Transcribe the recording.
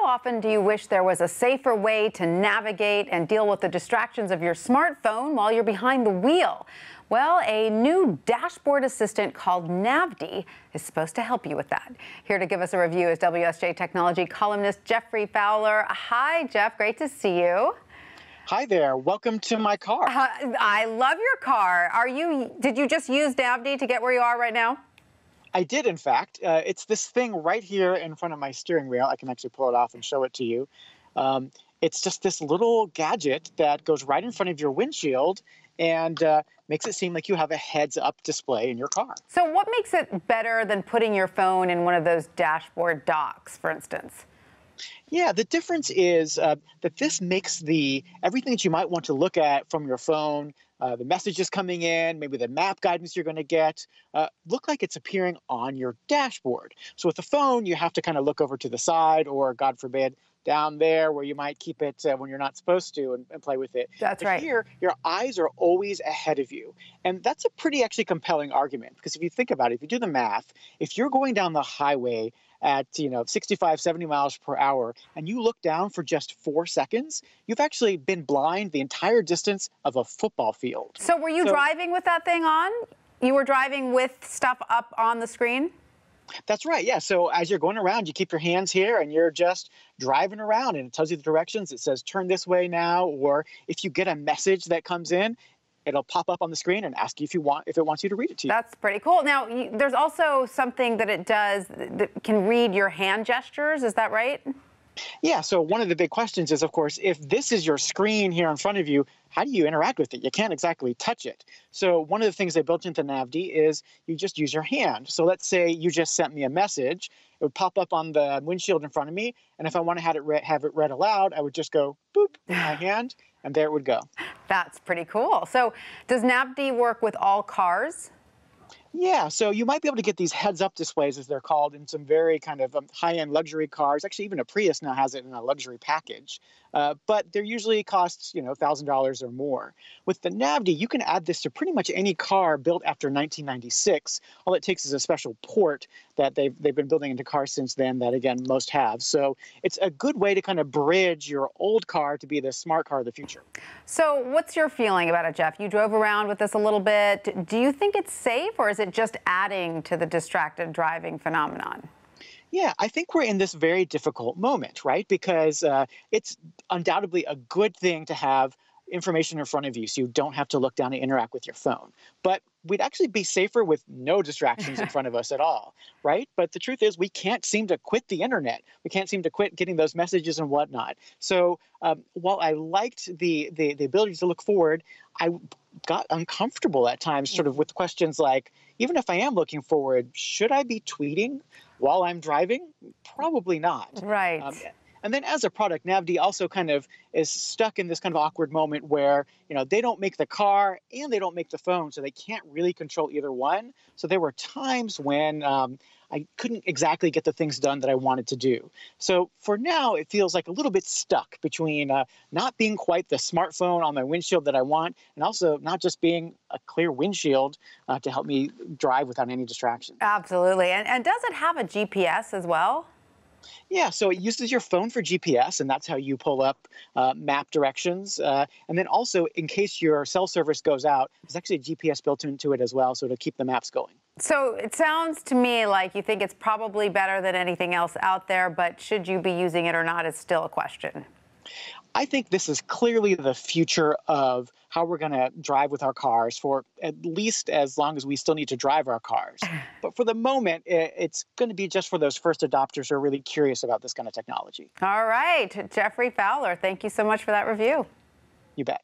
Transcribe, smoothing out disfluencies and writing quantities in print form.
often do you wish there was a safer way to navigate and deal with the distractions of your smartphone while you're behind the wheel? Well, a new dashboard assistant called Navdy is supposed to help you with that. Here to give us a review is WSJ Technology columnist Geoffrey Fowler. Hi, Jeff. Great to see you. Hi there. Welcome to my car. I love your car. Did you just use Navdy to get where you are right now? I did, in fact. It's this thing right here in front of my steering wheel. I can actually pull it off and show it to you. It's just this little gadget that goes right in front of your windshield and makes it seem like you have a heads-up display in your car. So what makes it better than putting your phone in one of those dashboard docks, for instance? Yeah, the difference is that this makes everything that you might want to look at from your phone, the messages coming in, maybe the map guidance you're going to get, look like it's appearing on your dashboard. So with the phone, you have to kind of look over to the side or, God forbid, down there where you might keep it when you're not supposed to and play with it. That's right. Here, your eyes are always ahead of you. And that's a pretty actually compelling argument, because if you think about it, if you do the math, if you're going down the highway at 65, 70 miles per hour, and you look down for just 4 seconds, you've actually been blind the entire distance of a football field. So were you driving with that thing on? You were driving with stuff up on the screen? That's right, yeah. So as you're going around, you keep your hands here and you're just driving around, and it tells you the directions. It says, turn this way now, or if you get a message that comes in, it'll pop up on the screen and ask you if it wants you to read it to you. That's pretty cool. Now, there's also something that it does that can read your hand gestures. Is that right? Yeah, so one of the big questions is, of course, if this is your screen here in front of you, how do you interact with it? You can't exactly touch it. So one of the things they built into Navdy is you just use your hand. So let's say you just sent me a message. It would pop up on the windshield in front of me, and if I want to have it read aloud, I would just go boop with my hand, and there it would go. That's pretty cool. So does Navdy work with all cars? Yeah, so you might be able to get these heads-up displays, as they're called, in some very kind of high-end luxury cars. Actually, even a Prius now has it in a luxury package. But they're usually costs, $1,000 or more. With the Navdy, you can add this to pretty much any car built after 1996. All it takes is a special port that they've been building into cars since then that, again, most have. So it's a good way to kind of bridge your old car to be the smart car of the future. So what's your feeling about it, Jeff? You drove around with this a little bit. Do you think it's safe, or is it just adding to the distracted driving phenomenon? Yeah, I think we're in this very difficult moment, right? Because it's undoubtedly a good thing to have information in front of you so you don't have to look down and interact with your phone. But we'd actually be safer with no distractions in front of us at all, right? But the truth is, we can't seem to quit the internet. We can't seem to quit getting those messages and whatnot. So while I liked the ability to look forward, I got uncomfortable at times sort of with questions like, even if I am looking forward, should I be tweeting while I'm driving? Probably not. Right. And then as a product, Navdy also kind of is stuck in this kind of awkward moment where, they don't make the car and they don't make the phone, so they can't really control either one. So there were times when I couldn't exactly get the things done that I wanted to do. So for now, it feels like a little bit stuck between not being quite the smartphone on my windshield that I want, and also not just being a clear windshield to help me drive without any distractions. Absolutely. And does it have a GPS as well? Yeah, so it uses your phone for GPS, and that's how you pull up map directions. And then also, in case your cell service goes out, there's actually a GPS built into it as well, so to keep the maps going. So it sounds to me like you think it's probably better than anything else out there, but should you be using it or not is still a question. I think this is clearly the future of how we're going to drive with our cars for at least as long as we still need to drive our cars. But for the moment, it's going to be just for those first adopters who are really curious about this kind of technology. All right. Geoffrey Fowler, thank you so much for that review. You bet.